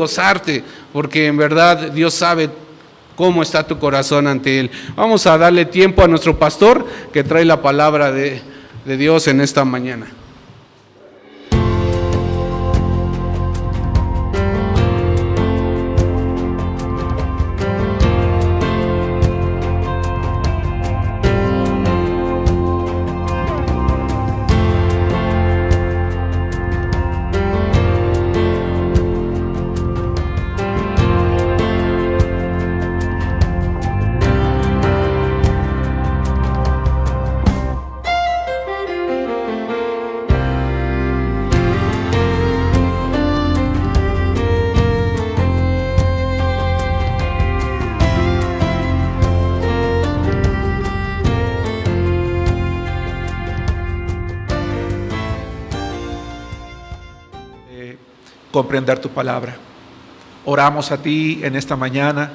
gozarte, porque en verdad Dios sabe cómo está tu corazón ante Él. Vamos a darle tiempo a nuestro pastor que trae la palabra de Dios en esta mañana. Comprender tu palabra. Oramos a ti en esta mañana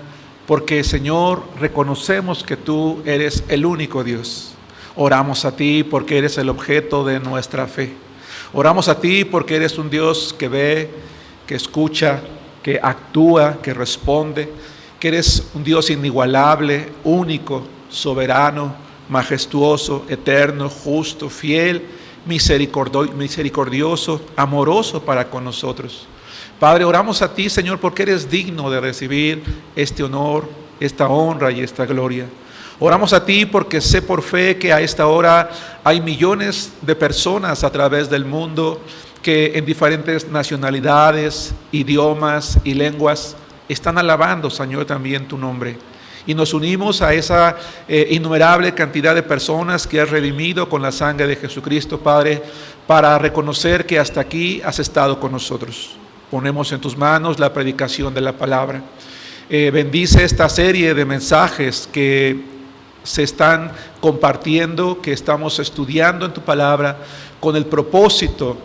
porque, Señor, reconocemos que tú eres el único Dios. Oramos a ti porque eres el objeto de nuestra fe. Oramos a ti porque eres un Dios que ve, que escucha, que actúa, que responde, que eres un Dios inigualable, único, soberano, majestuoso, eterno, justo, fiel, misericordioso, amoroso para con nosotros. Padre, oramos a ti, Señor, porque eres digno de recibir este honor, esta honra y esta gloria. Oramos a ti porque sé por fe que a esta hora hay millones de personas a través del mundo que en diferentes nacionalidades, idiomas y lenguas están alabando, Señor, también tu nombre. Y nos unimos a esa innumerable cantidad de personas que has redimido con la sangre de Jesucristo, Padre, para reconocer que hasta aquí has estado con nosotros. Ponemos en tus manos la predicación de la palabra. Bendice esta serie de mensajes que se están compartiendo, que estamos estudiando en tu palabra, con el propósito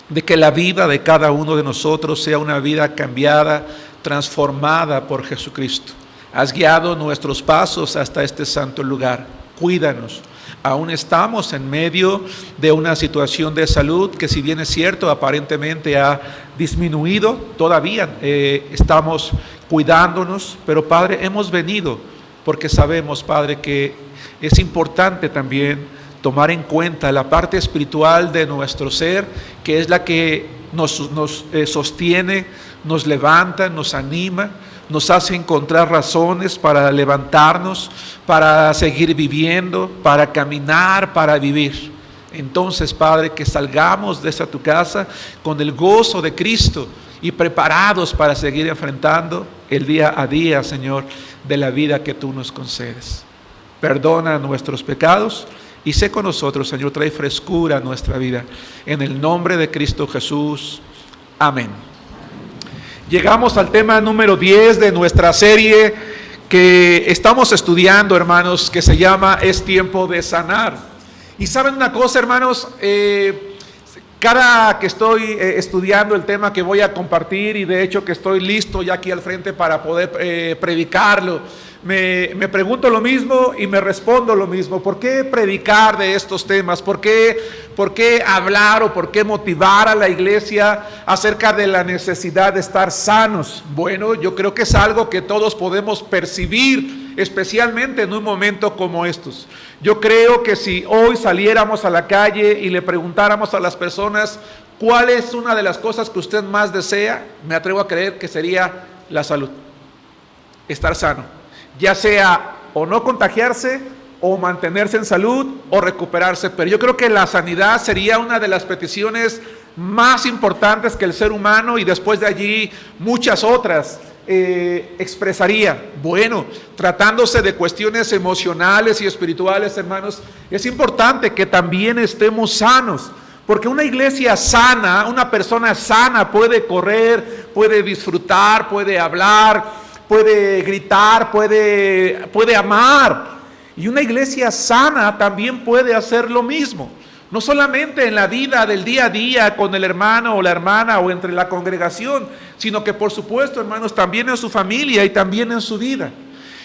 de que la vida de cada uno de nosotros sea una vida cambiada, transformada por Jesucristo. Has guiado nuestros pasos hasta este santo lugar. Cuídanos. Aún estamos en medio de una situación de salud que, si bien es cierto, aparentemente ha disminuido, todavía estamos cuidándonos, pero Padre, hemos venido porque sabemos, Padre, que es importante también tomar en cuenta la parte espiritual de nuestro ser, que es la que nos sostiene, nos levanta, nos anima, nos hace encontrar razones para levantarnos, para seguir viviendo, para caminar, para vivir. Entonces, Padre, que salgamos de tu casa con el gozo de Cristo y preparados para seguir enfrentando el día a día, Señor, de la vida que tú nos concedes. Perdona nuestros pecados y sé con nosotros, Señor, trae frescura a nuestra vida. En el nombre de Cristo Jesús. Amén. Llegamos al tema número 10 de nuestra serie que estamos estudiando, hermanos, que se llama Es tiempo de sanar. Y saben una cosa, hermanos, cada que estoy estudiando el tema que voy a compartir, y de hecho que estoy listo ya aquí al frente para poder predicarlo, me pregunto lo mismo y me respondo lo mismo. ¿Por qué predicar de estos temas? ¿Por qué hablar o por qué motivar a la iglesia acerca de la necesidad de estar sanos? Bueno, yo creo que es algo que todos podemos percibir, especialmente en un momento como estos. Yo creo que si hoy saliéramos a la calle y le preguntáramos a las personas cuál es una de las cosas que usted más desea, me atrevo a creer que sería la salud, estar sano. Ya sea o no contagiarse, o mantenerse en salud, o recuperarse. Pero yo creo que la sanidad sería una de las peticiones más importantes que el ser humano, y después de allí muchas otras expresaría. Bueno, tratándose de cuestiones emocionales y espirituales, hermanos, es importante que también estemos sanos. Porque una iglesia sana, una persona sana puede correr, puede disfrutar, puede hablar, puede gritar, puede amar. Y una iglesia sana también puede hacer lo mismo. No solamente en la vida del día a día con el hermano o la hermana o entre la congregación, sino que por supuesto, hermanos, también en su familia y también en su vida.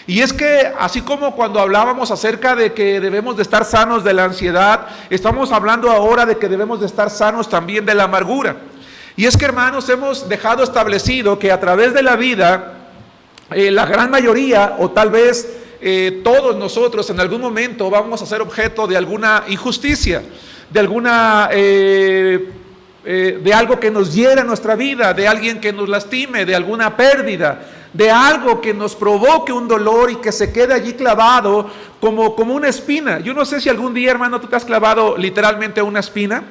Y es que así como cuando hablábamos acerca de que debemos de estar sanos de la ansiedad, estamos hablando ahora de que debemos de estar sanos también de la amargura. Y es que, hermanos, hemos dejado establecido que a través de la vida, la gran mayoría, o tal vez todos nosotros en algún momento vamos a ser objeto de alguna injusticia, de alguna de algo que nos hiera nuestra vida, de alguien que nos lastime, de alguna pérdida, de algo que nos provoque un dolor y que se quede allí clavado como una espina. Yo no sé si algún día, hermano, tú te has clavado literalmente una espina,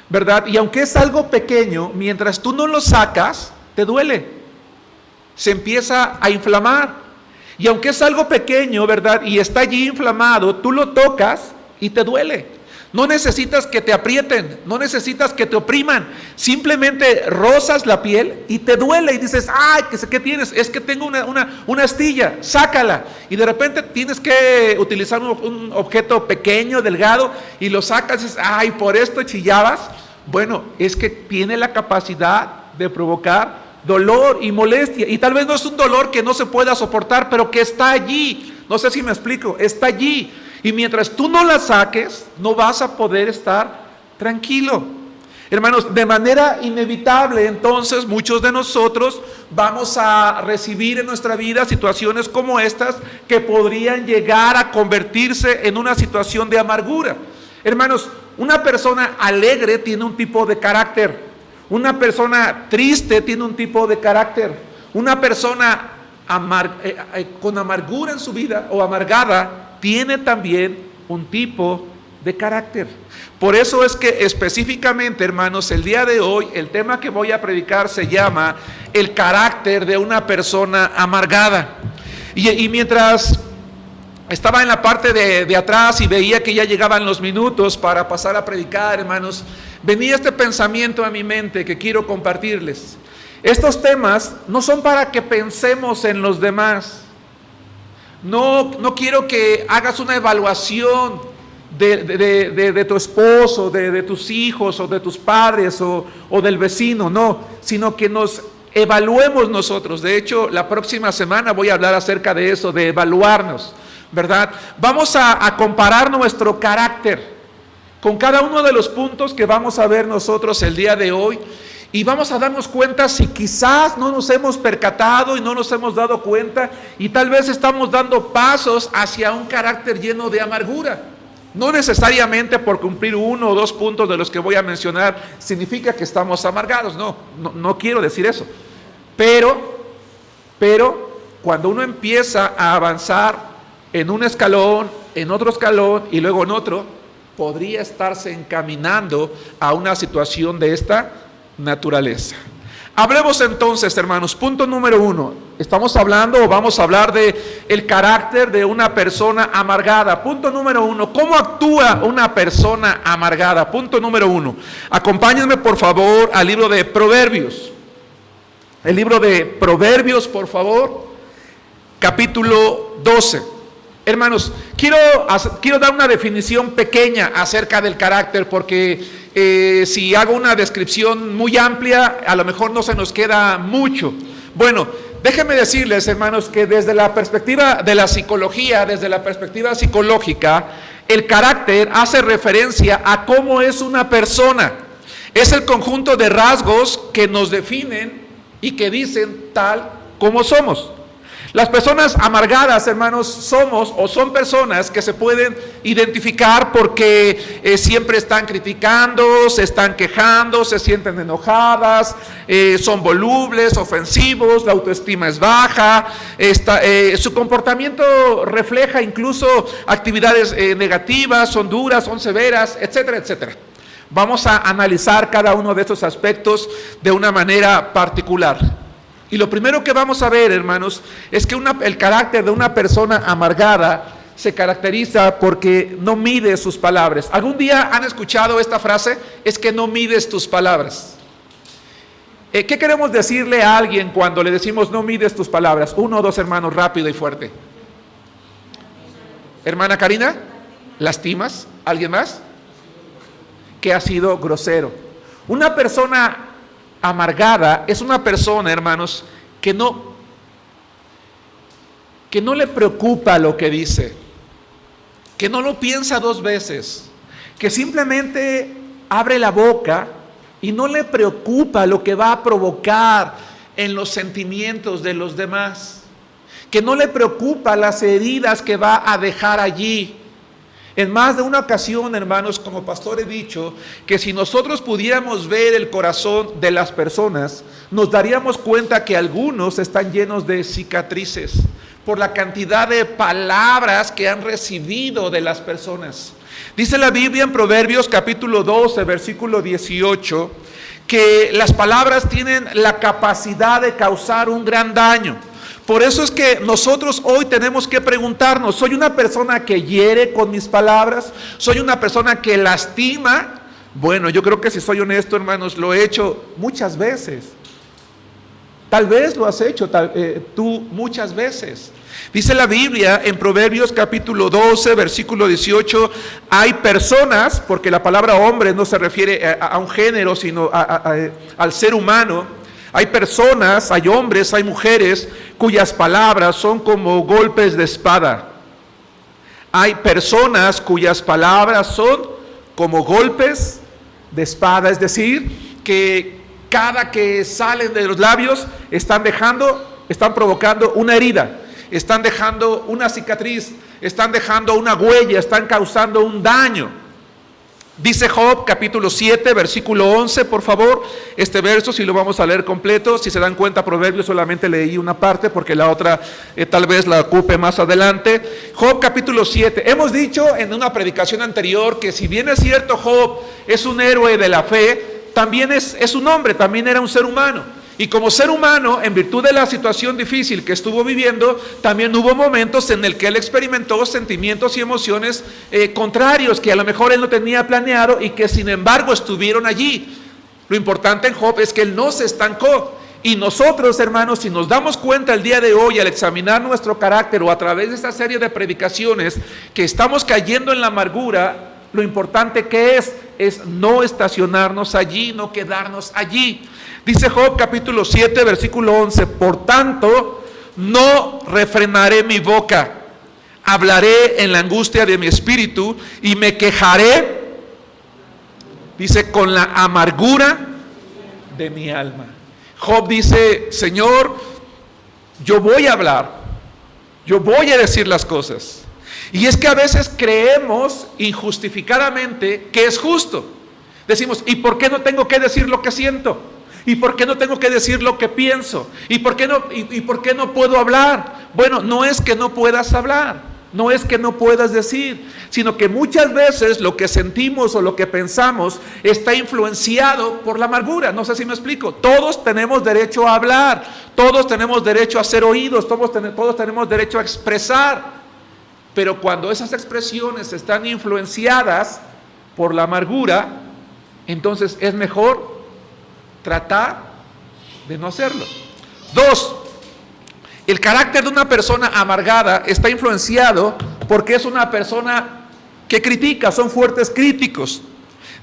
¿verdad? Y aunque es algo pequeño, mientras tú no lo sacas, te duele, se empieza a inflamar. Y aunque es algo pequeño, ¿verdad? Y está allí inflamado, tú lo tocas y te duele. No necesitas que te aprieten, no necesitas que te opriman, simplemente rozas la piel y te duele y dices, ay, ¿qué tienes? Es que tengo una astilla, sácala. Y de repente tienes que utilizar un objeto pequeño, delgado, y lo sacas y dices, ay, por esto chillabas. Bueno, es que tiene la capacidad de provocar dolor y molestia, y tal vez no es un dolor que no se pueda soportar, pero que está allí. No sé si me explico, está allí. Y mientras tú no la saques, no vas a poder estar tranquilo. Hermanos, de manera inevitable, entonces, muchos de nosotros vamos a recibir en nuestra vida situaciones como estas que podrían llegar a convertirse en una situación de amargura. Hermanos, una persona alegre tiene un tipo de carácter. Una persona triste tiene un tipo de carácter. Una persona con amargura en su vida o amargada tiene también un tipo de carácter. Por eso es que específicamente, hermanos, el día de hoy, el tema que voy a predicar se llama el carácter de una persona amargada. Y mientras estaba en la parte de atrás y veía que ya llegaban los minutos para pasar a predicar, hermanos, venía este pensamiento a mi mente que quiero compartirles. Estos temas no son para que pensemos en los demás. No quiero que hagas una evaluación de tu esposo, de tus hijos o de tus padres o del vecino, no, sino que nos evaluemos nosotros. De hecho, la próxima semana voy a hablar acerca de eso, de evaluarnos, ¿verdad? Vamos a comparar nuestro carácter con cada uno de los puntos que vamos a ver nosotros el día de hoy. Y vamos a darnos cuenta si quizás no nos hemos percatado y no nos hemos dado cuenta y tal vez estamos dando pasos hacia un carácter lleno de amargura. No necesariamente por cumplir 1 o 2 puntos de los que voy a mencionar significa que estamos amargados, no quiero decir eso. Pero cuando uno empieza a avanzar en un escalón, en otro escalón y luego en otro, podría estarse encaminando a una situación de esta naturaleza. Hablemos entonces, hermanos, punto número 1. Estamos hablando o vamos a hablar de el carácter de una persona amargada. Punto número 1. ¿Cómo actúa una persona amargada? Punto número 1. Acompáñenme por favor al libro de Proverbios. El libro de Proverbios, por favor, capítulo 12. Hermanos, quiero dar una definición pequeña acerca del carácter, porque si hago una descripción muy amplia, a lo mejor no se nos queda mucho. Bueno, déjenme decirles, hermanos, que desde la perspectiva de la psicología, desde la perspectiva psicológica, el carácter hace referencia a cómo es una persona. Es el conjunto de rasgos que nos definen y que dicen tal como somos. Las personas amargadas, hermanos, son personas que se pueden identificar porque siempre están criticando, se están quejando, se sienten enojadas, son volubles, ofensivos, la autoestima es baja, su comportamiento refleja incluso actividades negativas, son duras, son severas, etcétera, etcétera. Vamos a analizar cada uno de estos aspectos de una manera particular. Y lo primero que vamos a ver, hermanos, es que el carácter de una persona amargada se caracteriza porque no mide sus palabras. ¿Algún día han escuchado esta frase? Es que no mides tus palabras. ¿Qué queremos decirle a alguien cuando le decimos no mides tus palabras? 1 o 2 hermanos, rápido y fuerte. Hermana Karina, ¿lastimas? ¿Alguien más? Que ha sido grosero. Una persona amargada es una persona, hermanos, que no le preocupa lo que dice, que no lo piensa 2 veces, que simplemente abre la boca y no le preocupa lo que va a provocar en los sentimientos de los demás, que no le preocupa las heridas que va a dejar allí. En más de una ocasión, hermanos, como pastor he dicho, que si nosotros pudiéramos ver el corazón de las personas, nos daríamos cuenta que algunos están llenos de cicatrices por la cantidad de palabras que han recibido de las personas. Dice la Biblia en Proverbios capítulo 12, versículo 18, que las palabras tienen la capacidad de causar un gran daño. Por eso es que nosotros hoy tenemos que preguntarnos, ¿soy una persona que hiere con mis palabras? ¿Soy una persona que lastima? Bueno, yo creo que si soy honesto, hermanos, lo he hecho muchas veces. Tal vez lo has hecho tú muchas veces. Dice la Biblia en Proverbios capítulo 12, versículo 18, hay personas, porque la palabra hombre no se refiere a un género, sino al ser humano. Hay personas, hay hombres, hay mujeres cuyas palabras son como golpes de espada. Hay personas cuyas palabras son como golpes de espada, es decir, que cada que salen de los labios están provocando una herida, están dejando una cicatriz, están dejando una huella, están causando un daño. Dice Job capítulo 7 versículo 11, por favor, este verso si lo vamos a leer completo. Si se dan cuenta, Proverbios solamente leí una parte porque la otra tal vez la ocupe más adelante. Job capítulo 7, hemos dicho en una predicación anterior que si bien es cierto Job es un héroe de la fe, también es un hombre, también era un ser humano. Y como ser humano, en virtud de la situación difícil que estuvo viviendo, también hubo momentos en el que él experimentó sentimientos y emociones contrarios, que a lo mejor él no tenía planeado y que sin embargo estuvieron allí. Lo importante en Job es que él no se estancó. Y nosotros, hermanos, si nos damos cuenta el día de hoy al examinar nuestro carácter o a través de esta serie de predicaciones, que estamos cayendo en la amargura, lo importante que es no estacionarnos allí, no quedarnos allí. Dice Job capítulo 7 versículo 11, por tanto no refrenaré mi boca, hablaré en la angustia de mi espíritu y me quejaré, dice, con la amargura de mi alma. Job dice, Señor, yo voy a hablar, yo voy a decir las cosas. Y es que a veces creemos injustificadamente que es justo. Decimos, ¿y por qué no tengo que decir lo que siento? ¿Y por qué no tengo que decir lo que pienso? ¿Y por qué no puedo hablar? Bueno, no es que no puedas hablar, no es que no puedas decir, sino que muchas veces lo que sentimos o lo que pensamos está influenciado por la amargura. No sé si me explico. Todos tenemos derecho a hablar, todos tenemos derecho a ser oídos, todos tenemos derecho a expresar. Pero cuando esas expresiones están influenciadas por la amargura, entonces es mejor tratar de no hacerlo. 2, el carácter de una persona amargada está influenciado porque es una persona que critica, son fuertes críticos.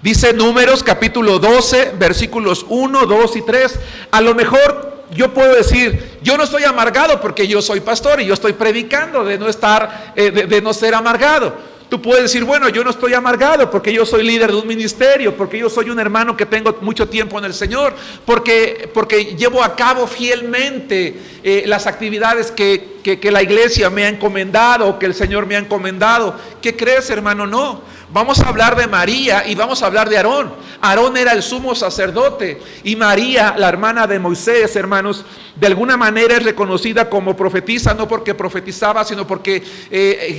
Dice Números capítulo 12, versículos 1, 2 y 3. A lo mejor yo puedo decir, yo no estoy amargado porque yo soy pastor y yo estoy predicando de no ser amargado. Tú puedes decir, bueno, yo no estoy amargado porque yo soy líder de un ministerio, porque yo soy un hermano que tengo mucho tiempo en el Señor, porque llevo a cabo fielmente las actividades que la iglesia me ha encomendado o que el Señor me ha encomendado. ¿Qué crees, hermano? No. Vamos a hablar de María y vamos a hablar de Aarón. Aarón era el sumo sacerdote y María, la hermana de Moisés, hermanos, de alguna manera es reconocida como profetisa, no porque profetizaba, sino porque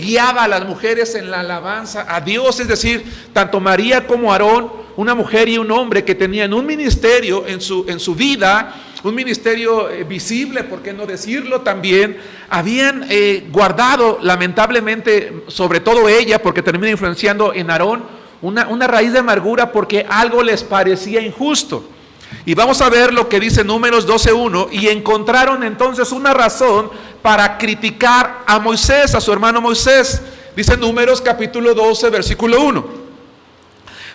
guiaba a las mujeres en la alabanza a Dios. Es decir, tanto María como Aarón, una mujer y un hombre que tenían un ministerio en su vida, un ministerio visible, ¿por qué no decirlo? También habían guardado, lamentablemente, sobre todo ella, porque termina influenciando en Aarón, una raíz de amargura porque algo les parecía injusto. Y vamos a ver lo que dice Números 12:1, y encontraron entonces una razón para criticar a Moisés, a su hermano Moisés. Dice Números capítulo 12, versículo 1.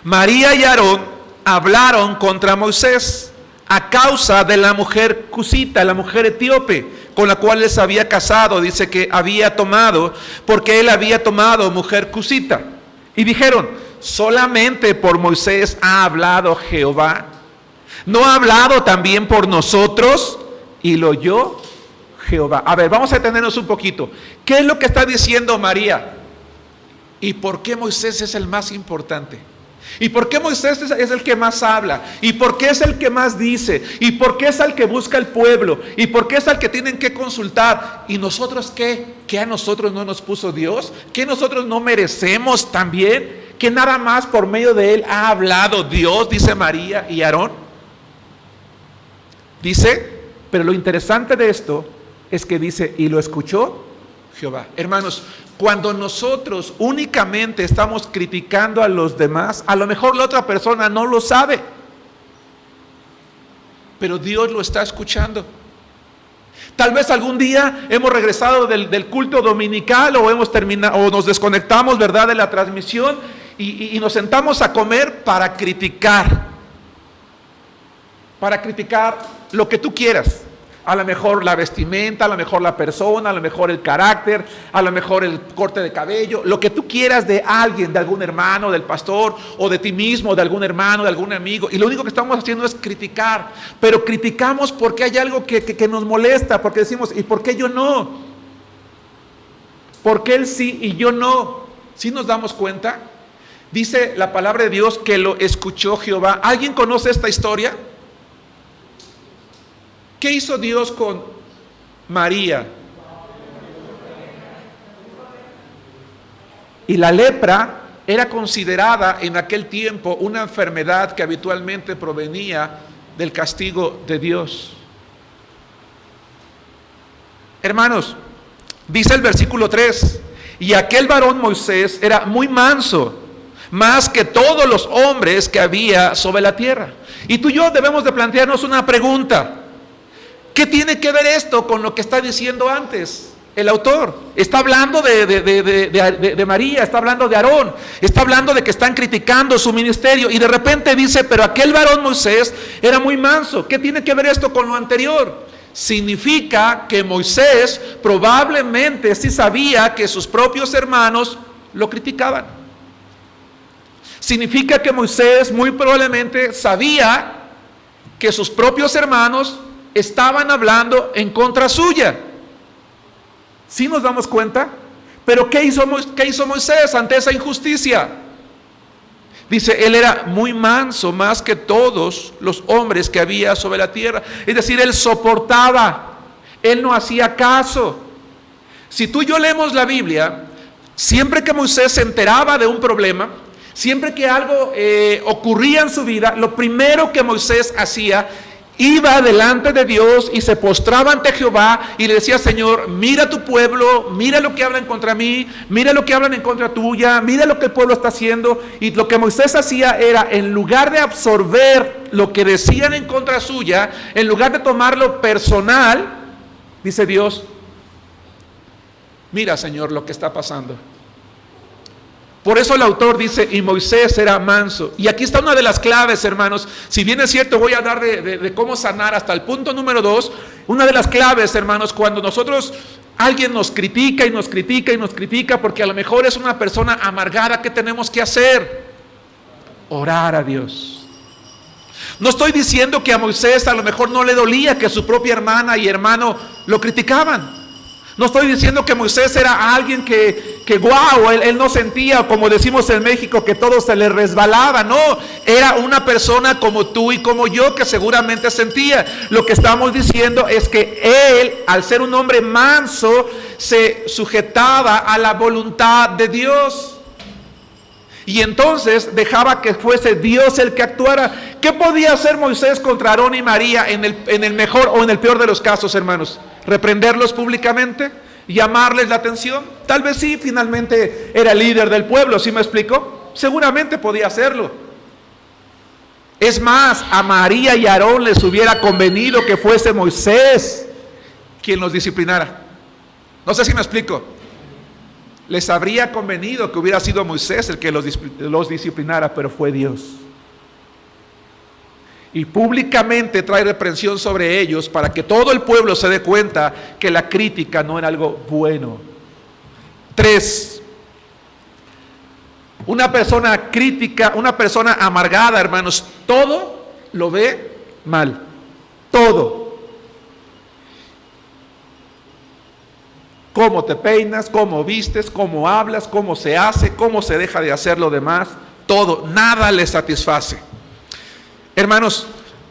María y Aarón hablaron contra Moisés a causa de la mujer cusita, la mujer etíope, con la cual les había casado. Dice que había tomado, porque él había tomado mujer cusita. Y dijeron, solamente por Moisés ha hablado Jehová. ¿No ha hablado también por nosotros y lo oyó Jehová? A ver, vamos a detenernos un poquito. ¿Qué es lo que está diciendo María? ¿Y por qué Moisés es el más importante? ¿Y por qué Moisés es el que más habla? ¿Y por qué es el que más dice? ¿Y por qué es el que busca el pueblo? ¿Y por qué es el que tienen que consultar? ¿Y nosotros qué? ¿Qué a nosotros no nos puso Dios? ¿Qué nosotros no merecemos también? ¿Que nada más por medio de él ha hablado Dios, dice María y Aarón? Dice, pero lo interesante de esto es que dice, y lo escuchó Jehová. Hermanos, cuando nosotros únicamente estamos criticando a los demás, a lo mejor la otra persona no lo sabe, pero Dios lo está escuchando. Tal vez algún día hemos regresado del culto dominical o hemos terminado o nos desconectamos, ¿verdad?, de la transmisión y nos sentamos a comer para criticar lo que tú quieras. A lo mejor la vestimenta, a lo mejor la persona, a lo mejor el carácter, a lo mejor el corte de cabello, lo que tú quieras de alguien, de algún hermano, del pastor, o de ti mismo, de algún hermano, de algún amigo. Y lo único que estamos haciendo es criticar. Pero criticamos porque hay algo que nos molesta, porque decimos, ¿y por qué yo no? ¿Por qué él sí y yo no? ¿Sí nos damos cuenta? Dice la palabra de Dios que lo escuchó Jehová. ¿Alguien conoce esta historia? ¿Qué hizo Dios con María? Y la lepra era considerada en aquel tiempo una enfermedad que habitualmente provenía del castigo de Dios. Hermanos, dice el versículo 3, y aquel varón Moisés era muy manso, más que todos los hombres que había sobre la tierra. Y tú y yo debemos de plantearnos una pregunta. ¿Qué tiene que ver esto con lo que está diciendo antes el autor? Está hablando de María, está hablando de Aarón, está hablando de que están criticando su ministerio y de repente dice, pero aquel varón Moisés era muy manso. ¿Qué tiene que ver esto con lo anterior? Significa que Moisés probablemente sí sabía que sus propios hermanos lo criticaban. Significa que Moisés muy probablemente sabía que sus propios hermanos estaban hablando en contra suya. ¿Sí nos damos cuenta? Pero ¿qué hizo Moisés ante esa injusticia? Dice, él era muy manso, más que todos los hombres que había sobre la tierra. Es decir, él soportaba, él no hacía caso. Si tú y yo leemos la Biblia, siempre que Moisés se enteraba de un problema, siempre que algo ocurría en su vida, lo primero que Moisés hacía, iba delante de Dios y se postraba ante Jehová y le decía, Señor, mira tu pueblo, mira lo que hablan contra mí, mira lo que hablan en contra tuya, mira lo que el pueblo está haciendo. Y lo que Moisés hacía era, en lugar de absorber lo que decían en contra suya, en lugar de tomarlo personal, dice Dios, mira, Señor, lo que está pasando. Por eso el autor dice, y Moisés era manso. Y aquí está una de las claves, hermanos. Si bien es cierto, voy a dar de cómo sanar hasta el punto número 2. Una de las claves, hermanos, cuando alguien nos critica y nos critica y nos critica, porque a lo mejor es una persona amargada, ¿qué tenemos que hacer? Orar a Dios. No estoy diciendo que a Moisés a lo mejor no le dolía que su propia hermana y hermano lo criticaban. No estoy diciendo que Moisés era alguien que él no sentía, como decimos en México, que todo se le resbalaba. No, era una persona como tú y como yo que seguramente sentía. Lo que estamos diciendo es que él, al ser un hombre manso, se sujetaba a la voluntad de Dios. Y entonces dejaba que fuese Dios el que actuara. ¿Qué podía hacer Moisés contra Aarón y María en el mejor o en el peor de los casos, hermanos? ¿Reprenderlos públicamente? ¿Llamarles la atención? Tal vez sí, finalmente era el líder del pueblo, ¿sí me explico? Seguramente podía hacerlo. Es más, a María y a Aarón les hubiera convenido que fuese Moisés quien los disciplinara. No sé si me explico. Les habría convenido que hubiera sido Moisés el que los disciplinara, pero fue Dios. Y públicamente trae reprensión sobre ellos para que todo el pueblo se dé cuenta que la crítica no era algo bueno. 3. Una persona crítica, una persona amargada, hermanos, todo lo ve mal. Todo. Cómo te peinas, cómo vistes, cómo hablas, cómo se hace, cómo se deja de hacer lo demás. Todo, nada les satisface. Hermanos,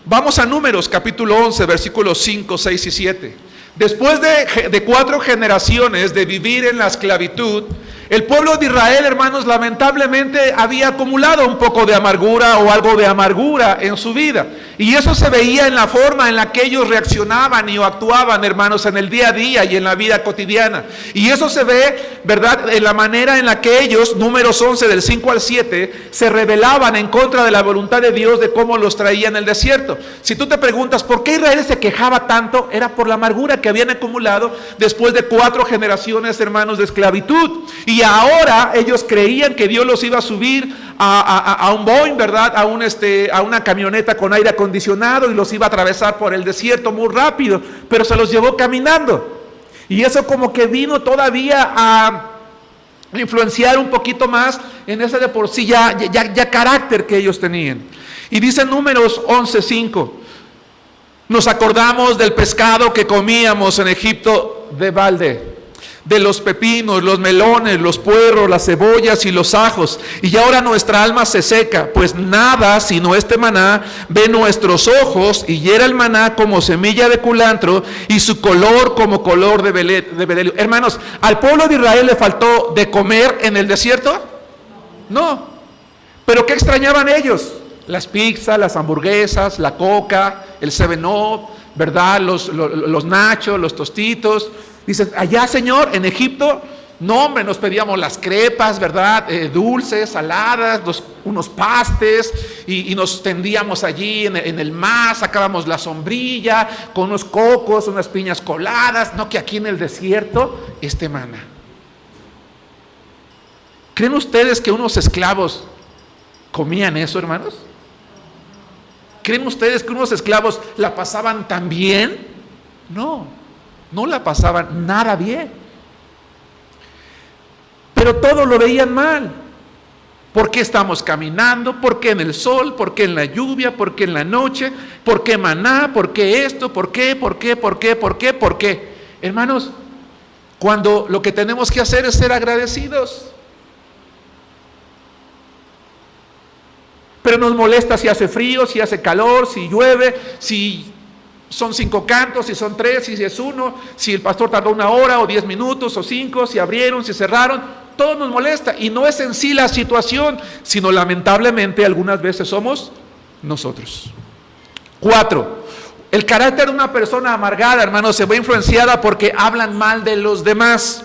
vamos a Números capítulo 11, versículos 5, 6 y 7. Después de 4 generaciones de vivir en la esclavitud, el pueblo de Israel, hermanos, lamentablemente había acumulado un poco de amargura o algo de amargura en su vida. Y eso se veía en la forma en la que ellos reaccionaban y actuaban, hermanos, en el día a día y en la vida cotidiana. Y eso se ve, ¿verdad?, en la manera en la que ellos, Números 11 del 5 al 7, se rebelaban en contra de la voluntad de Dios, de cómo los traía en el desierto. Si tú te preguntas por qué Israel se quejaba tanto, era por la amargura que habían acumulado después de 4 generaciones, hermanos, de esclavitud. Y ahora ellos creían que Dios los iba a subir a un Boeing, ¿verdad?, a una camioneta con aire acondicionado, y los iba a atravesar por el desierto muy rápido, pero se los llevó caminando. Y eso como que vino todavía a influenciar un poquito más en ese de por sí ya carácter que ellos tenían. Y dice Números 11:5: nos acordamos del pescado que comíamos en Egipto de balde, de los pepinos, los melones, los puerros, las cebollas y los ajos. Y ahora nuestra alma se seca, pues nada sino este maná ve nuestros ojos, y hiera el maná como semilla de culantro, y su color como color de bedelio. Hermanos, ¿al pueblo de Israel le faltó de comer en el desierto? No. ¿Pero qué extrañaban ellos? Las pizzas, las hamburguesas, la coca, el 7-Up, ¿verdad? Los nachos, los tostitos. Dicen, allá, Señor, en Egipto, no, hombre, nos pedíamos las crepas, ¿verdad? Dulces, saladas, unos pastes, y nos tendíamos allí en el mar, sacábamos la sombrilla, con unos cocos, unas piñas coladas. No, que aquí en el desierto, maná. ¿Creen ustedes que unos esclavos comían eso, hermanos? ¿Creen ustedes que unos esclavos la pasaban tan bien? No la pasaban nada bien. Pero todo lo veían mal. ¿Por qué estamos caminando? ¿Por qué en el sol? ¿Por qué en la lluvia? ¿Por qué en la noche? ¿Por qué maná? ¿Por qué esto? ¿Por qué? ¿Por qué? ¿Por qué? ¿Por qué? ¿Por qué? Hermanos, cuando lo que tenemos que hacer es ser agradecidos. Pero nos molesta si hace frío, si hace calor, si llueve, si son 5 cantos, si son 3, si es 1, si el pastor tardó 1 hora o 10 minutos o 5, si abrieron, si cerraron. Todo nos molesta, y no es en sí la situación, sino lamentablemente algunas veces somos nosotros. 4. El carácter de una persona amargada, hermanos, se ve influenciada porque hablan mal de los demás.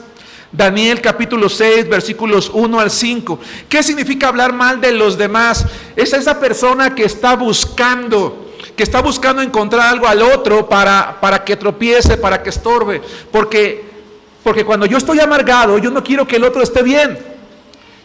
Daniel capítulo 6, versículos 1 al 5. ¿Qué significa hablar mal de los demás? Es esa persona que está buscando encontrar algo al otro para que tropiece, para que estorbe. Porque cuando yo estoy amargado, yo no quiero que el otro esté bien.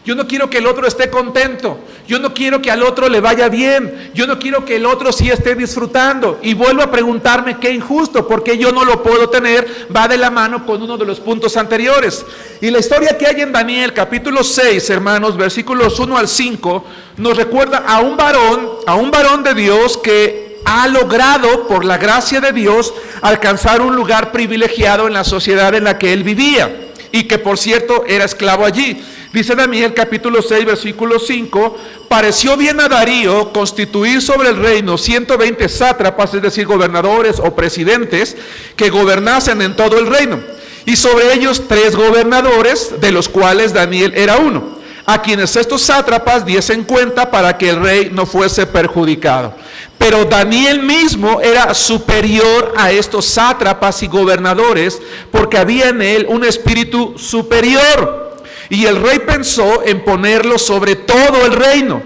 Yo no quiero que el otro esté contento. Yo no quiero que al otro le vaya bien. Yo no quiero que el otro sí esté disfrutando. Y vuelvo a preguntarme qué injusto, porque yo no lo puedo tener. Va de la mano con uno de los puntos anteriores. Y la historia que hay en Daniel capítulo 6, hermanos, versículos 1 al 5, nos recuerda a un varón de Dios que ha logrado, por la gracia de Dios, alcanzar un lugar privilegiado en la sociedad en la que él vivía, y que por cierto era esclavo allí. Dice Daniel capítulo 6 versículo 5: pareció bien a Darío constituir sobre el reino 120 sátrapas, es decir, gobernadores o presidentes, que gobernasen en todo el reino, y sobre ellos 3 gobernadores, de los cuales Daniel era uno, a quienes estos sátrapas diesen cuenta para que el rey no fuese perjudicado. Pero Daniel mismo era superior a estos sátrapas y gobernadores, porque había en él un espíritu superior, y el rey pensó en ponerlo sobre todo el reino.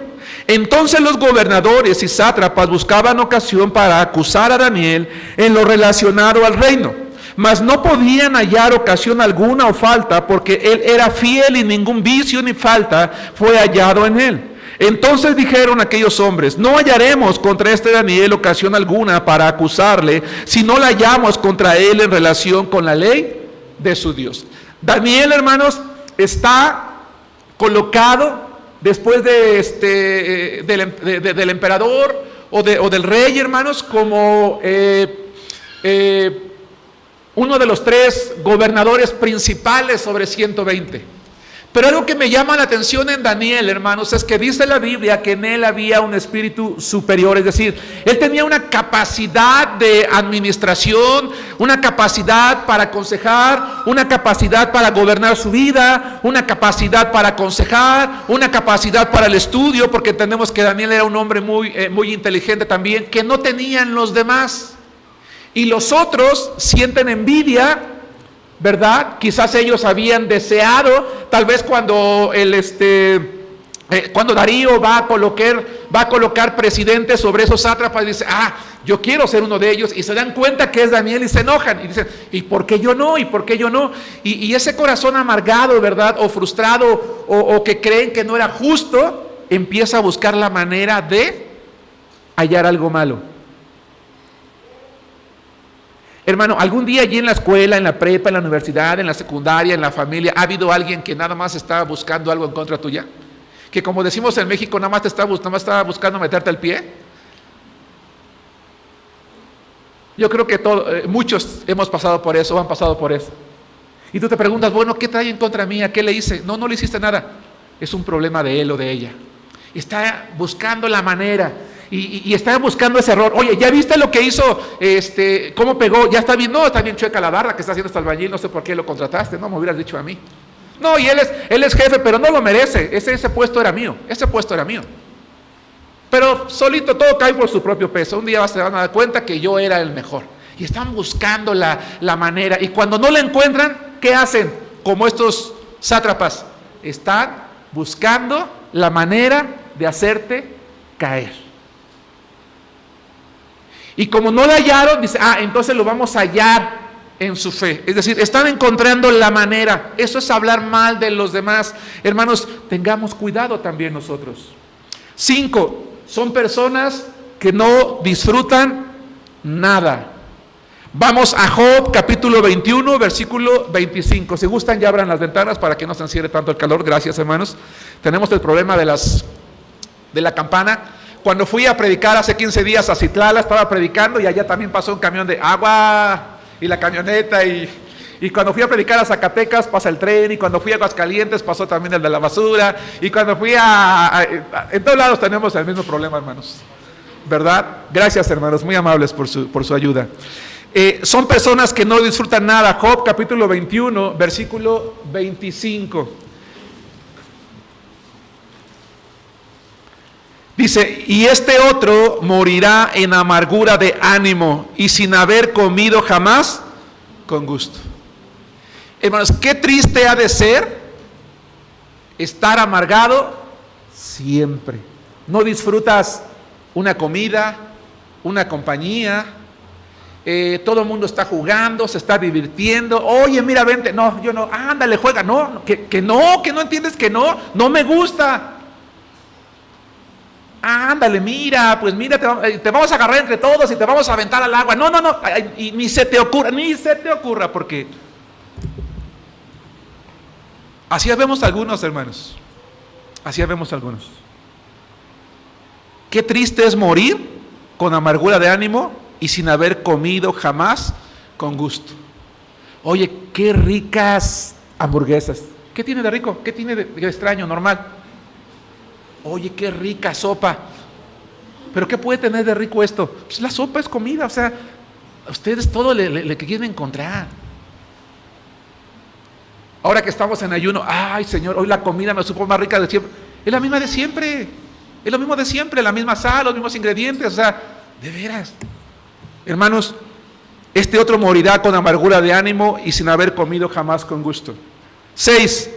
Entonces los gobernadores y sátrapas buscaban ocasión para acusar a Daniel en lo relacionado al reino, mas no podían hallar ocasión alguna o falta, porque él era fiel y ningún vicio ni falta fue hallado en él. Entonces dijeron aquellos hombres: no hallaremos contra este Daniel ocasión alguna para acusarle, si no la hallamos contra él en relación con la ley de su Dios. Daniel, hermanos, está colocado después del emperador o del rey, hermanos, como uno de los 3 gobernadores principales sobre 120. Pero algo que me llama la atención en Daniel, hermanos, es que dice la Biblia que en él había un espíritu superior, es decir, él tenía una capacidad de administración, una capacidad para aconsejar, una capacidad para gobernar su vida, una capacidad para aconsejar, una capacidad para el estudio, porque entendemos que Daniel era un hombre muy inteligente también, que no tenían los demás. Y los otros sienten envidia, ¿verdad? Quizás ellos habían deseado, tal vez cuando Darío va a colocar presidentes sobre esos sátrapas, dice, yo quiero ser uno de ellos, y se dan cuenta que es Daniel y se enojan, y dicen, ¿y por qué yo no? ¿Y por qué yo no? Y ese corazón amargado, ¿verdad? O frustrado, o que creen que no era justo, empieza a buscar la manera de hallar algo malo. Hermano, algún día allí en la escuela, en la prepa, en la universidad, en la secundaria, en la familia, ¿ha habido alguien que nada más estaba buscando algo en contra tuya? Que como decimos en México, nada más estaba buscando meterte el pie. Yo creo que muchos hemos pasado por eso, o han pasado por eso. Y tú te preguntas, bueno, ¿qué trae en contra mía? ¿Qué le hice? No le hiciste nada. Es un problema de él o de ella. Está buscando la manera. Y está buscando ese error. Oye, ¿ya viste lo que hizo? ¿Cómo pegó? ¿Ya está bien? No, está bien chueca la barra que está haciendo este albañil. No sé por qué lo contrataste. No, me hubieras dicho a mí. No, y él es jefe, pero no lo merece. Ese puesto era mío. Ese puesto era mío. Pero solito todo cae por su propio peso. Un día se van a dar cuenta que yo era el mejor. Y están buscando la manera. Y cuando no la encuentran, ¿qué hacen? Como estos sátrapas. Están buscando la manera de hacerte caer. Y como no la hallaron, dice, entonces lo vamos a hallar en su fe. Es decir, están encontrando la manera. Eso es hablar mal de los demás. Hermanos, tengamos cuidado también nosotros. 5, son personas que no disfrutan nada. Vamos a Job, capítulo 21, versículo 25. Si gustan, ya abran las ventanas para que no se encierre tanto el calor. Gracias, hermanos. Tenemos el problema de la campana. Cuando fui a predicar hace 15 días a Citlala, estaba predicando y allá también pasó un camión de agua y la camioneta. Y cuando fui a predicar a Zacatecas pasa el tren, y cuando fui a Aguascalientes pasó también el de la basura, y cuando fui en todos lados tenemos el mismo problema, hermanos, ¿verdad? Gracias, hermanos, muy amables por su ayuda. Son personas que no disfrutan nada. Job capítulo 21, versículo 25. Dice, y este otro morirá en amargura de ánimo y sin haber comido jamás con gusto. Hermanos, qué triste ha de ser estar amargado siempre. No disfrutas una comida, una compañía, todo el mundo está jugando, se está divirtiendo. Oye, mira, vente, no, yo no, ándale, juega, no, que no entiendes, que no me gusta. Ándale, mira, pues mira, te vamos a agarrar entre todos y te vamos a aventar al agua. No, y ni se te ocurra, porque así vemos algunos, hermanos. Así vemos algunos. Qué triste es morir con amargura de ánimo y sin haber comido jamás con gusto. Oye, qué ricas hamburguesas. ¿Qué tiene de rico? ¿Qué tiene de extraño, normal? Oye, qué rica sopa. ¿Pero qué puede tener de rico esto? Pues la sopa es comida, o sea, a ustedes todo le quieren encontrar. Ahora que estamos en ayuno, ay Señor, hoy la comida me supo más rica de siempre. Es la misma de siempre, es lo mismo de siempre, la misma sal, los mismos ingredientes, o sea, de veras. Hermanos, este otro morirá con amargura de ánimo y sin haber comido jamás con gusto. 6.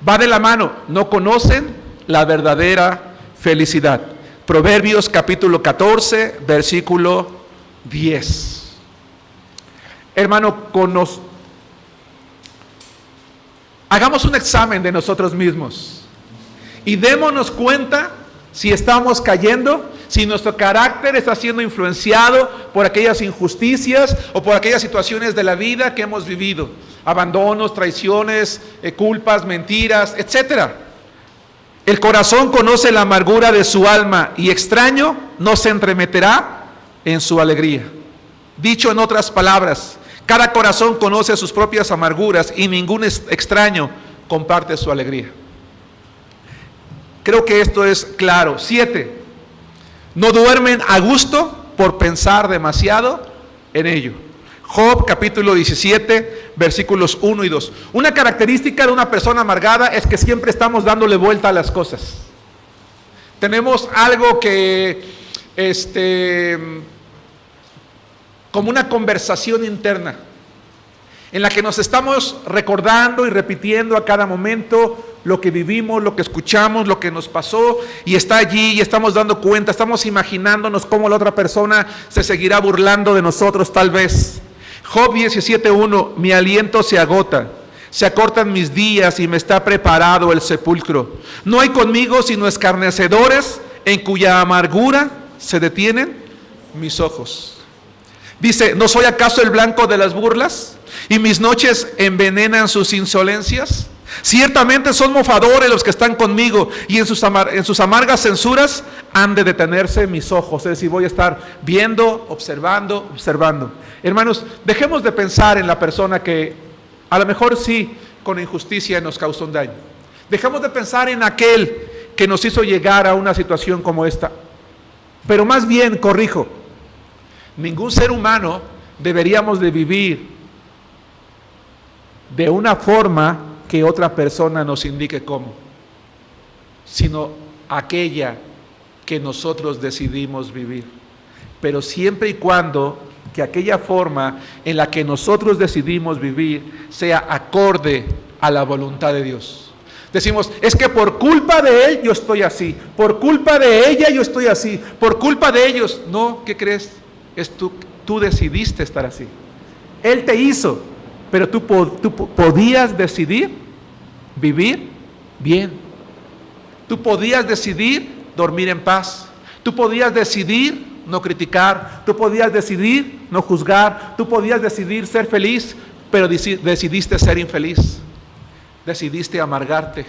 Va de la mano, no conocen la verdadera felicidad. Proverbios capítulo 14, versículo 10. Hermano, hagamos un examen de nosotros mismos y démonos cuenta si estamos cayendo, si nuestro carácter está siendo influenciado por aquellas injusticias o por aquellas situaciones de la vida que hemos vivido. Abandonos, traiciones, culpas, mentiras, etcétera. El corazón conoce la amargura de su alma y extraño no se entremeterá en su alegría. Dicho en otras palabras, cada corazón conoce sus propias amarguras y ningún extraño comparte su alegría. Creo que esto es claro. 7. No duermen a gusto por pensar demasiado en ello. Job capítulo 17, versículos 1 y 2. Una característica de una persona amargada es que siempre estamos dándole vuelta a las cosas. Tenemos algo que, como una conversación interna, en la que nos estamos recordando y repitiendo a cada momento lo que vivimos, lo que escuchamos, lo que nos pasó, y está allí y estamos dando cuenta, estamos imaginándonos cómo la otra persona se seguirá burlando de nosotros tal vez. Job 17:1, mi aliento se agota, se acortan mis días y me está preparado el sepulcro. No hay conmigo sino escarnecedores en cuya amargura se detienen mis ojos. Dice, ¿no soy acaso el blanco de las burlas? ¿Y mis noches envenenan sus insolencias? Ciertamente son mofadores los que están conmigo, y en sus amargas censuras han de detenerse mis ojos. Es decir, voy a estar viendo, observando. Hermanos, dejemos de pensar en la persona que a lo mejor sí, con injusticia nos causó un daño. Dejemos de pensar en aquel que nos hizo llegar a una situación como esta. Pero más bien, corrijo, ningún ser humano deberíamos de vivir de una forma que otra persona nos indique cómo, sino aquella que nosotros decidimos vivir. Pero siempre y cuando que aquella forma en la que nosotros decidimos vivir sea acorde a la voluntad de Dios. Decimos, es que por culpa de él yo estoy así, por culpa de ella yo estoy así, por culpa de ellos. No, ¿qué crees? Tú decidiste estar así. Él te hizo, pero tú podías decidir vivir bien. Tú podías decidir dormir en paz. Tú podías decidir no criticar. Tú podías decidir no juzgar. Tú podías decidir ser feliz, pero decidiste ser infeliz. Decidiste amargarte.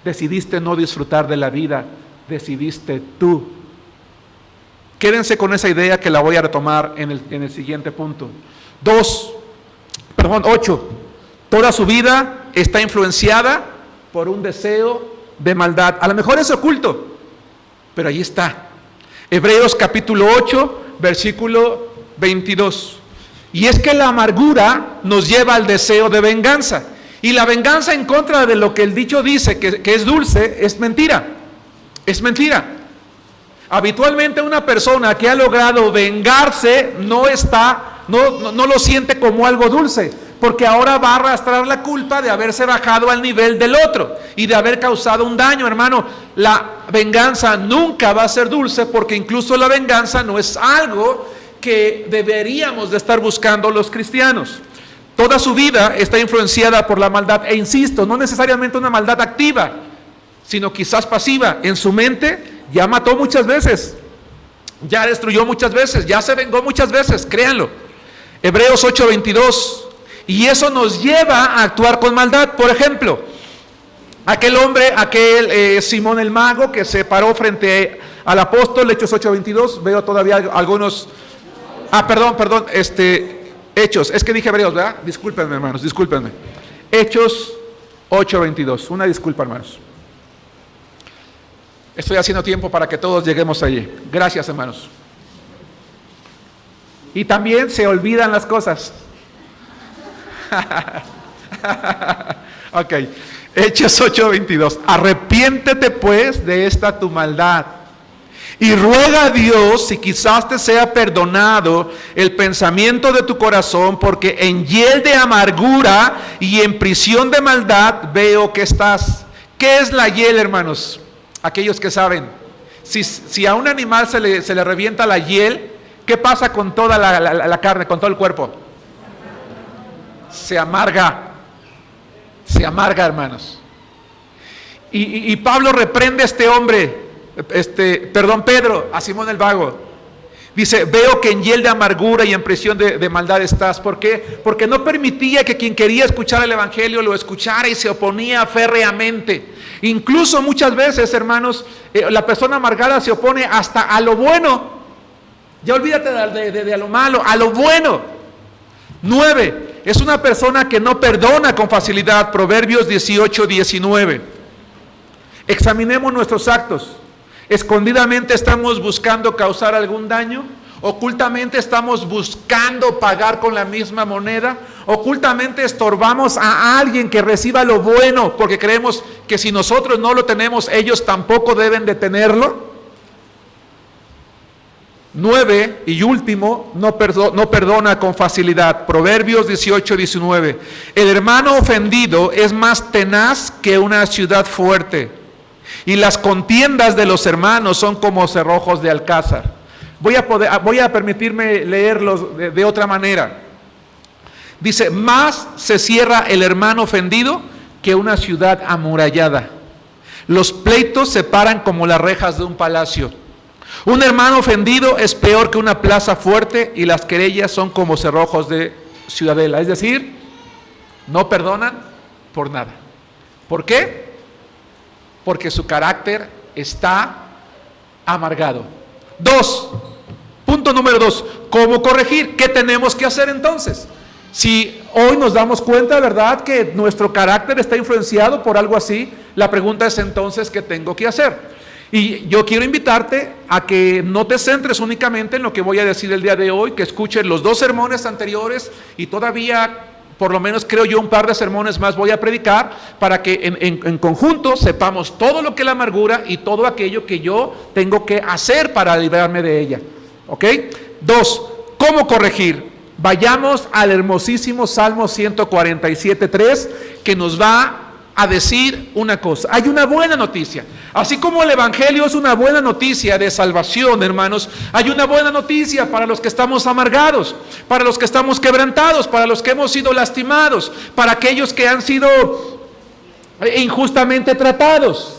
Decidiste no disfrutar de la vida. Decidiste tú. Quédense con esa idea que la voy a retomar en el siguiente punto. 8. Toda su vida está influenciada por un deseo de maldad. A lo mejor es oculto, pero ahí está. Hebreos capítulo 8, versículo 22. Y es que la amargura nos lleva al deseo de venganza. Y la venganza en contra de lo que el dicho dice, que es dulce, es mentira. Es mentira. Habitualmente una persona que ha logrado vengarse no lo siente como algo dulce, porque ahora va a arrastrar la culpa de haberse bajado al nivel del otro y de haber causado un daño. Hermano, la venganza nunca va a ser dulce, porque incluso la venganza no es algo que deberíamos de estar buscando los cristianos. Toda su vida está influenciada por la maldad, e insisto, no necesariamente una maldad activa, sino quizás pasiva. En su mente ya mató muchas veces, ya destruyó muchas veces, ya se vengó muchas veces, créanlo. Hebreos 8:22. Y eso nos lleva a actuar con maldad. Por ejemplo, aquel Simón el mago que se paró frente al apóstol, Hechos 8:22. Veo todavía algunos. Perdón, Hechos, es que dije Hebreos, ¿verdad? Discúlpenme, hermanos, discúlpenme. Hechos 8:22. Una disculpa, hermanos. Estoy haciendo tiempo para que todos lleguemos allí. Gracias, hermanos. Y también se olvidan las cosas. Ok, Hechos 8:22. Arrepiéntete pues de esta tu maldad y ruega a Dios si quizás te sea perdonado el pensamiento de tu corazón, porque en hiel de amargura y en prisión de maldad veo que estás. ¿Qué es la hiel, hermanos? Aquellos que saben, si a un animal se le revienta la hiel, ¿qué pasa con toda la carne, con todo el cuerpo? Se amarga, hermanos. Y Pablo reprende a este hombre, Pedro, a Simón el Vago. Dice, veo que en hiel de amargura y en prisión de maldad estás. ¿Por qué? Porque no permitía que quien quería escuchar el evangelio lo escuchara y se oponía férreamente. Incluso muchas veces, hermanos, la persona amargada se opone hasta a lo bueno. Ya olvídate de lo malo, a lo bueno. 9, es una persona que no perdona con facilidad. Proverbios 18:19. Examinemos nuestros actos. ¿Escondidamente estamos buscando causar algún daño? ¿Ocultamente estamos buscando pagar con la misma moneda? ¿Ocultamente estorbamos a alguien que reciba lo bueno porque creemos que si nosotros no lo tenemos, ellos tampoco deben de tenerlo? 9 y último, no perdona con facilidad. Proverbios 18:19. El hermano ofendido es más tenaz que una ciudad fuerte, y las contiendas de los hermanos son como cerrojos de alcázar. Voy a permitirme leerlos de otra manera. Dice, más se cierra el hermano ofendido que una ciudad amurallada. Los pleitos se paran como las rejas de un palacio. Un hermano ofendido es peor que una plaza fuerte, y las querellas son como cerrojos de ciudadela. Es decir, no perdonan por nada. ¿Por qué? Porque su carácter está amargado. Punto número 2, ¿cómo corregir? ¿Qué tenemos que hacer entonces? Si hoy nos damos cuenta, ¿verdad?, que nuestro carácter está influenciado por algo así, la pregunta es entonces, ¿qué tengo que hacer? Y yo quiero invitarte a que no te centres únicamente en lo que voy a decir el día de hoy, que escuches los 2 sermones anteriores y todavía, por lo menos creo yo, un par de sermones más voy a predicar para que en conjunto sepamos todo lo que es la amargura y todo aquello que yo tengo que hacer para librarme de ella. ¿Ok? 2, ¿cómo corregir? Vayamos al hermosísimo Salmo 147:3, que nos va a decir una cosa. Hay una buena noticia. Así como el Evangelio es una buena noticia de salvación, hermanos, hay una buena noticia para los que estamos amargados, para los que estamos quebrantados, para los que hemos sido lastimados, para aquellos que han sido injustamente tratados.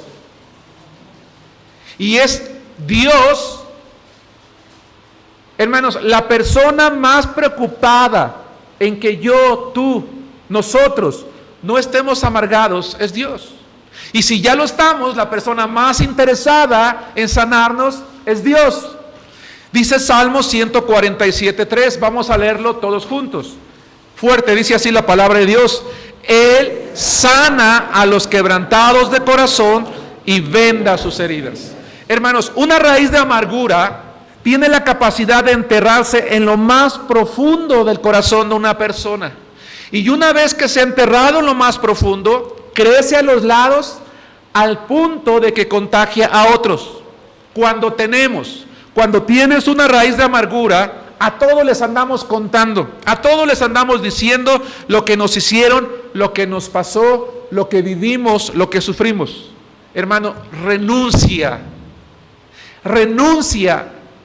Y es Dios, hermanos, la persona más preocupada en que yo, tú, nosotros no estemos amargados es Dios. Y si ya lo estamos, la persona más interesada en sanarnos es Dios. Dice Salmo 147:3, vamos a leerlo todos juntos. Fuerte, dice así la palabra de Dios: Él sana a los quebrantados de corazón y venda sus heridas. Hermanos, una raíz de amargura tiene la capacidad de enterrarse en lo más profundo del corazón de una persona. Y una vez que se ha enterrado en lo más profundo, crece a los lados al punto de que contagia a otros. Cuando tienes una raíz de amargura, a todos les andamos contando, a todos les andamos diciendo lo que nos hicieron, lo que nos pasó, lo que vivimos, lo que sufrimos. Hermano, renuncia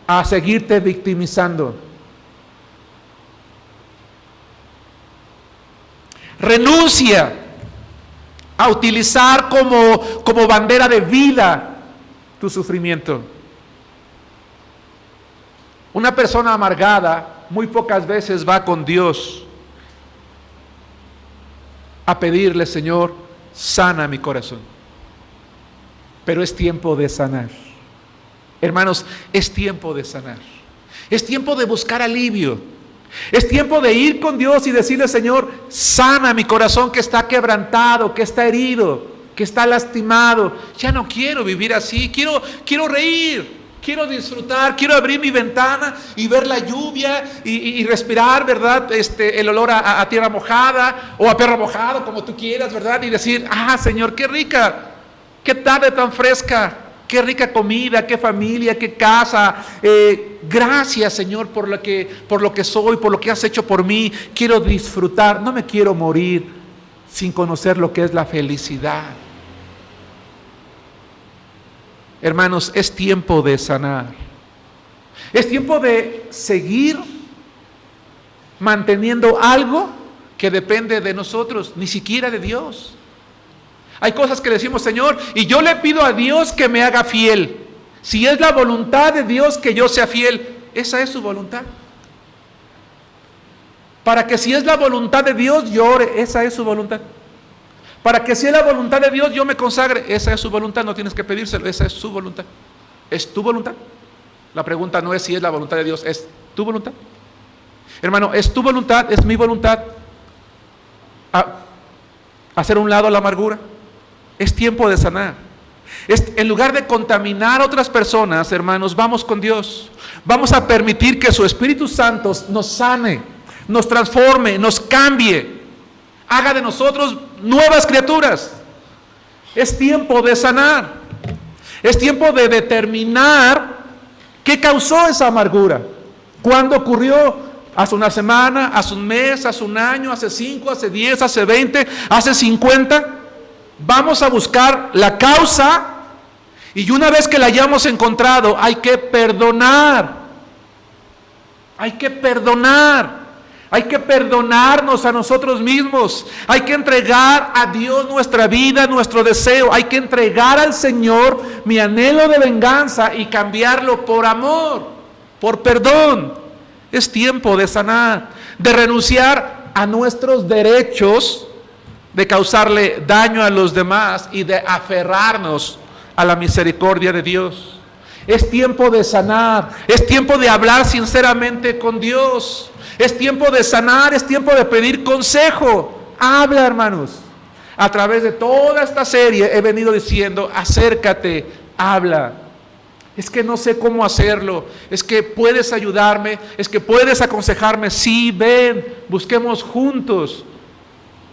a seguirte victimizando. Renuncia a utilizar como bandera de vida tu sufrimiento. Una persona amargada muy pocas veces va con Dios a pedirle: Señor, sana mi corazón. Pero es tiempo de sanar. Hermanos, es tiempo de sanar. Es tiempo de buscar alivio. Es tiempo de ir con Dios y decirle: Señor, sana mi corazón que está quebrantado, que está herido, que está lastimado. Ya no quiero vivir así, quiero reír, quiero disfrutar, quiero abrir mi ventana y ver la lluvia y respirar, ¿verdad? El olor a tierra mojada o a perro mojado, como tú quieras, ¿verdad? Y decir: Señor, qué rica, qué tarde tan fresca. Qué rica comida, qué familia, qué casa. Gracias, Señor, por lo que soy, por lo que has hecho por mí. Quiero disfrutar, no me quiero morir sin conocer lo que es la felicidad. Hermanos, es tiempo de sanar. Es tiempo de seguir manteniendo algo que depende de nosotros, ni siquiera de Dios. Hay cosas que decimos: Señor, y yo le pido a Dios que me haga fiel. Si es la voluntad de Dios que yo sea fiel, esa es su voluntad. Para que si es la voluntad de Dios, yo ore, esa es su voluntad. para que sea la voluntad de Dios yo me consagre. Esa es su voluntad, no tienes que pedírselo, esa es su voluntad. ¿Es tu voluntad? La pregunta no es si es la voluntad de Dios, ¿es tu voluntad? Hermano, ¿es tu voluntad, es mi voluntad hacer a un lado la amargura? Es tiempo de sanar. En lugar de contaminar a otras personas, hermanos, vamos con Dios. Vamos a permitir que su Espíritu Santo nos sane, nos transforme, nos cambie, haga de nosotros nuevas criaturas. Es tiempo de sanar. Es tiempo de determinar qué causó esa amargura. ¿Cuándo ocurrió? ¿Hace una semana? ¿Hace un mes? ¿Hace un año? ¿Hace 5? ¿Hace 10? ¿Hace 20? ¿Hace 50? Vamos a buscar la causa, y una vez que la hayamos encontrado, hay que perdonar. Hay que perdonar. Hay que perdonarnos a nosotros mismos. Hay que entregar a Dios nuestra vida, nuestro deseo. Hay que entregar al Señor mi anhelo de venganza y cambiarlo por amor, por perdón. Es tiempo de sanar, de renunciar a nuestros derechos, de causarle daño a los demás y de aferrarnos a la misericordia de Dios. Es tiempo de sanar, es tiempo de hablar sinceramente con Dios. Es tiempo de sanar, es tiempo de pedir consejo. Habla, hermanos. A través de toda esta serie he venido diciendo, acércate, habla. Es que no sé cómo hacerlo, es que puedes ayudarme, es que puedes aconsejarme. Sí, ven, busquemos juntos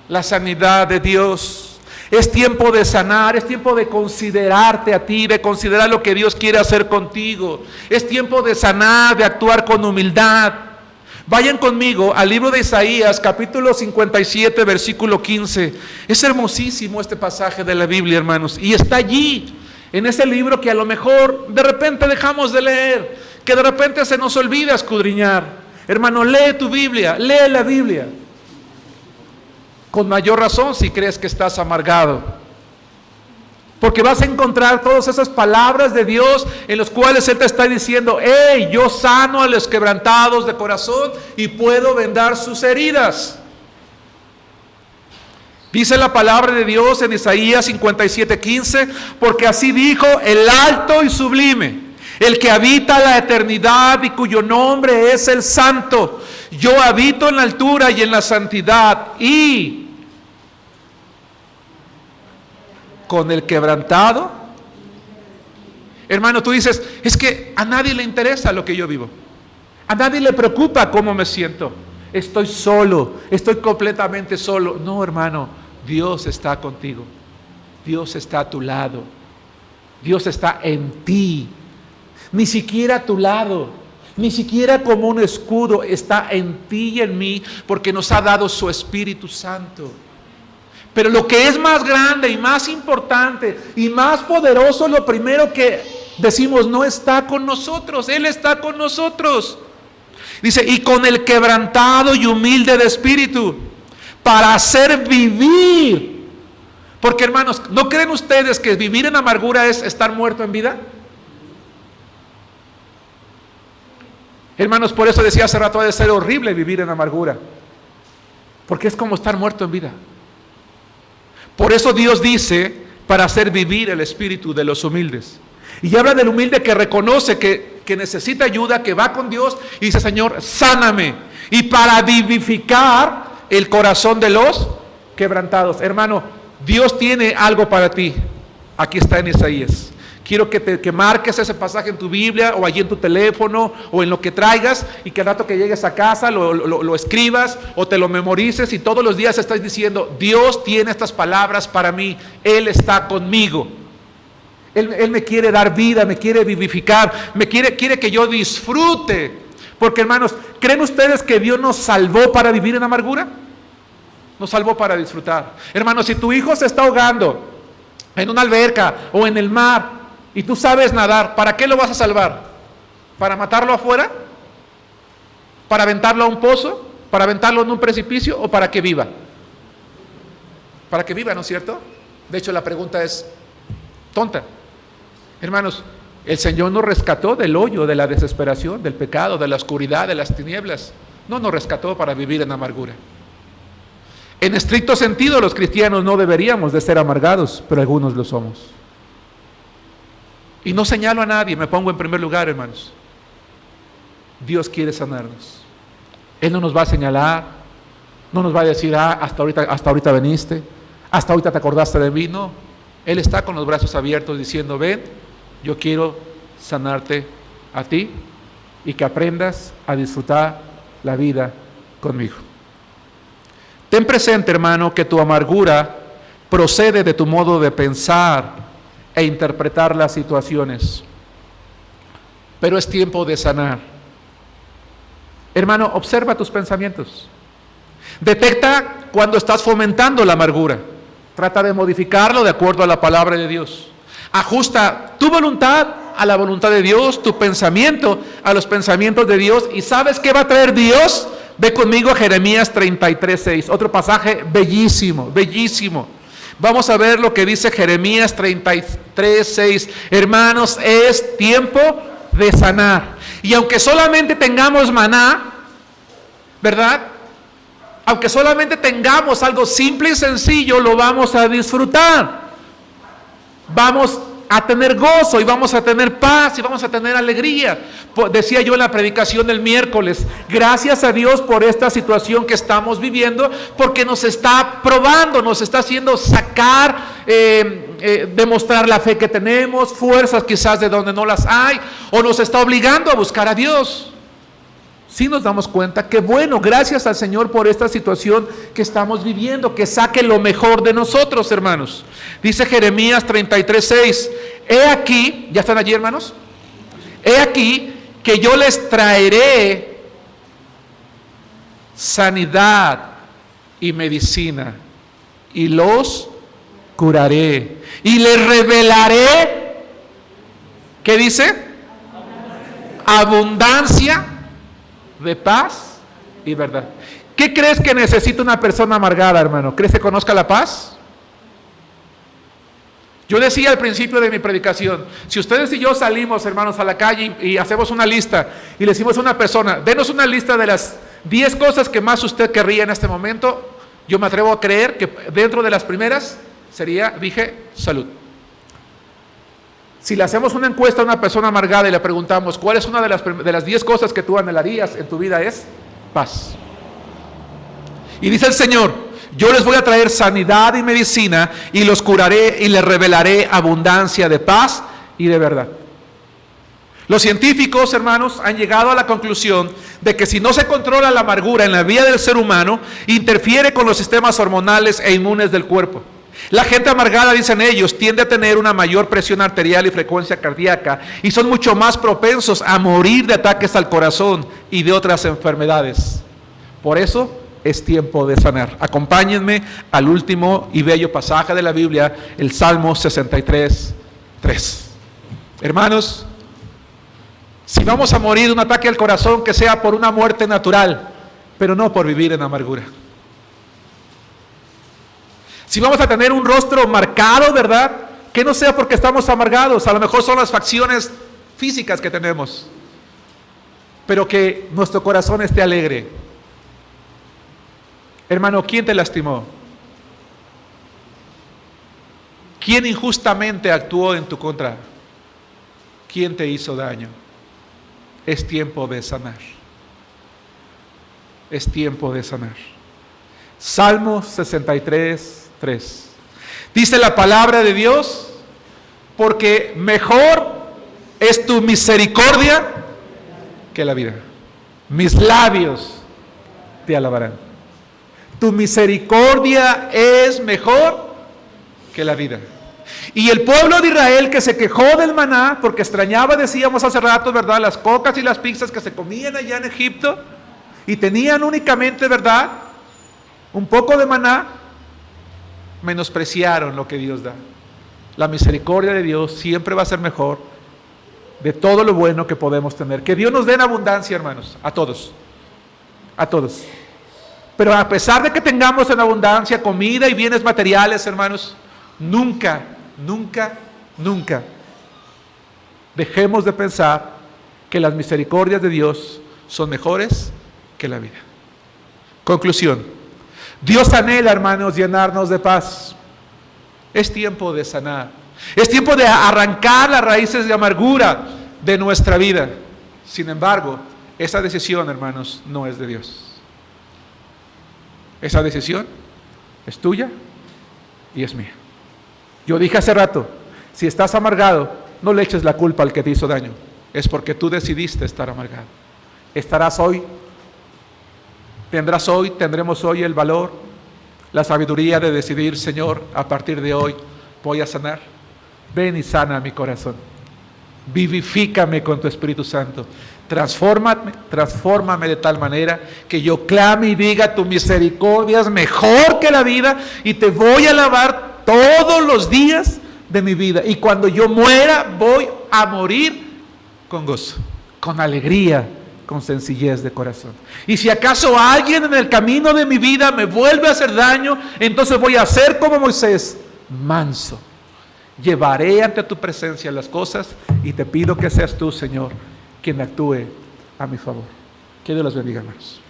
la sanidad de Dios. Es tiempo de sanar, es tiempo de considerarte a ti, de considerar lo que Dios quiere hacer contigo. Es tiempo de sanar, de actuar con humildad. Vayan conmigo al libro de Isaías, capítulo 57, versículo 15. Es hermosísimo este pasaje de la Biblia, hermanos, y está allí, en ese libro que a lo mejor de repente dejamos de leer, que de repente se nos olvida escudriñar. Hermano, lee tu Biblia, lee la Biblia. Con mayor razón si crees que estás amargado. Porque vas a encontrar todas esas palabras de Dios en las cuales Él te está diciendo, hey, yo sano a los quebrantados de corazón y puedo vendar sus heridas. Dice la palabra de Dios en Isaías 57:15, porque así dijo el alto y sublime, el que habita la eternidad y cuyo nombre es el Santo. Yo habito en la altura y en la santidad, y con el quebrantado. Hermano, tú dices, es que a nadie le interesa lo que yo vivo. A nadie le preocupa cómo me siento. Estoy solo, estoy completamente solo. No, hermano, Dios está contigo. Dios está a tu lado. Dios está en ti. Ni siquiera a tu lado, ni siquiera como un escudo, está en ti y en mí, porque nos ha dado su Espíritu Santo. Pero lo que es más grande y más importante y más poderoso, lo primero que decimos, no está con nosotros, Él está con nosotros. Dice, y con el quebrantado y humilde de espíritu, para hacer vivir. Porque, hermanos, ¿no creen ustedes que vivir en amargura es estar muerto en vida? Hermanos, por eso decía hace rato, ha de ser horrible vivir en amargura, porque es como estar muerto en vida. Por eso Dios dice, para hacer vivir el espíritu de los humildes. Y habla del humilde que reconoce que necesita ayuda, que va con Dios y dice, Señor, sáname. Y para vivificar el corazón de los quebrantados. Hermano, Dios tiene algo para ti. Aquí está en Isaías. Quiero que marques ese pasaje en tu Biblia o allí en tu teléfono o en lo que traigas, y que al rato que llegues a casa lo escribas o te lo memorices, y todos los días estás diciendo, Dios tiene estas palabras para mí, Él está conmigo. Él me quiere dar vida, me quiere vivificar, quiere que yo disfrute. Porque, hermanos, ¿creen ustedes que Dios nos salvó para vivir en amargura? Nos salvó para disfrutar. Hermanos, si tu hijo se está ahogando en una alberca o en el mar y tú sabes nadar, ¿para qué lo vas a salvar? ¿Para matarlo afuera? ¿Para aventarlo a un pozo? ¿Para aventarlo en un precipicio? ¿O para que viva? Para que viva, ¿no es cierto? De hecho, la pregunta es tonta. Hermanos, el Señor nos rescató del hoyo, de la desesperación, del pecado, de la oscuridad, de las tinieblas. No nos rescató para vivir en amargura. En estricto sentido, los cristianos no deberíamos de ser amargados, pero algunos lo somos. Y no señalo a nadie, me pongo en primer lugar, hermanos. Dios quiere sanarnos. Él no nos va a señalar, no nos va a decir, hasta ahorita veniste, hasta ahorita te acordaste de mí. No, Él está con los brazos abiertos diciendo, ven, yo quiero sanarte a ti y que aprendas a disfrutar la vida conmigo. Ten presente, hermano, que tu amargura procede de tu modo de pensar e interpretar las situaciones. Pero es tiempo de sanar. Hermano, observa tus pensamientos. Detecta cuando estás fomentando la amargura. Trata de modificarlo de acuerdo a la palabra de Dios. Ajusta tu voluntad a la voluntad de Dios, tu pensamiento a los pensamientos de Dios. ¿Y sabes qué va a traer Dios? Ve conmigo a Jeremías 33:6, otro pasaje bellísimo, bellísimo. Vamos a ver lo que dice Jeremías 33:6. Hermanos, es tiempo de sanar. Y aunque solamente tengamos maná, ¿verdad? Aunque solamente tengamos algo simple y sencillo, lo vamos a disfrutar. Vamos a tener gozo y vamos a tener paz y vamos a tener alegría. Decía yo en la predicación del miércoles, gracias a Dios por esta situación que estamos viviendo, porque nos está probando, nos está haciendo sacar, demostrar la fe que tenemos, fuerzas quizás de donde no las hay, o nos está obligando a buscar a Dios. Sí nos damos cuenta que bueno, gracias al Señor por esta situación que estamos viviendo, que saque lo mejor de nosotros, hermanos. Dice Jeremías 33:6, he aquí, ¿ya están allí, hermanos? He aquí que yo les traeré sanidad y medicina y los curaré y les revelaré, ¿qué dice? Abundancia de paz y verdad. ¿Qué crees que necesita una persona amargada, hermano? ¿Crees que conozca la paz? Yo decía al principio de mi predicación, si ustedes y yo salimos, hermanos, a la calle y hacemos una lista y le decimos a una persona, denos una lista de las 10 cosas que más usted querría en este momento, yo me atrevo a creer que dentro de las primeras sería, dije, salud. Si le hacemos una encuesta a una persona amargada y le preguntamos, ¿cuál es una de las 10 cosas que tú anhelarías en tu vida? Es paz. Y dice el Señor, yo les voy a traer sanidad y medicina y los curaré y les revelaré abundancia de paz y de verdad. Los científicos, hermanos, han llegado a la conclusión de que si no se controla la amargura en la vida del ser humano, interfiere con los sistemas hormonales e inmunes del cuerpo. La gente amargada, dicen ellos, tiende a tener una mayor presión arterial y frecuencia cardíaca y son mucho más propensos a morir de ataques al corazón y de otras enfermedades. Por eso es tiempo de sanar. Acompáñenme al último y bello pasaje de la Biblia, el Salmo 63:3. Hermanos, si vamos a morir de un ataque al corazón, que sea por una muerte natural, pero no por vivir en amargura. Si vamos a tener un rostro marcado, ¿verdad? Que no sea porque estamos amargados, a lo mejor son las facciones físicas que tenemos, pero que nuestro corazón esté alegre. Hermano, ¿quién te lastimó? ¿Quién injustamente actuó en tu contra? ¿Quién te hizo daño? Es tiempo de sanar. Es tiempo de sanar. Salmo 63:3. Dice la palabra de Dios, porque mejor es tu misericordia que la vida. Mis labios te alabarán. Tu misericordia es mejor que la vida. Y el pueblo de Israel que se quejó del maná, porque extrañaba, decíamos hace rato, ¿verdad?, las cocas y las pizzas que se comían allá en Egipto, y tenían únicamente, ¿verdad?, un poco de maná, menospreciaron lo que Dios da. La misericordia de Dios siempre va a ser mejor de todo lo bueno que podemos tener. Que Dios nos dé en abundancia, hermanos, a todos. A todos. Pero a pesar de que tengamos en abundancia comida y bienes materiales, hermanos, nunca dejemos de pensar que las misericordias de Dios son mejores que la vida. Conclusión. Dios anhela, hermanos, llenarnos de paz. Es tiempo de sanar. Es tiempo de arrancar las raíces de amargura de nuestra vida. Sin embargo, esa decisión, hermanos, no es de Dios. Esa decisión es tuya y es mía. Yo dije hace rato, si estás amargado, no le eches la culpa al que te hizo daño. Es porque tú decidiste estar amargado. Tendremos hoy el valor, la sabiduría de decidir, Señor, a partir de hoy voy a sanar. Ven y sana mi corazón. Vivifícame con tu Espíritu Santo. Transfórmame de tal manera que yo clame y diga, tu misericordia es mejor que la vida y te voy a alabar todos los días de mi vida. Y cuando yo muera, voy a morir con gozo, con alegría, con sencillez de corazón. Y si acaso alguien en el camino de mi vida me vuelve a hacer daño, entonces voy a ser como Moisés, manso. Llevaré ante tu presencia las cosas y te pido que seas tú, Señor, quien actúe a mi favor. Que Dios los bendiga, hermanos.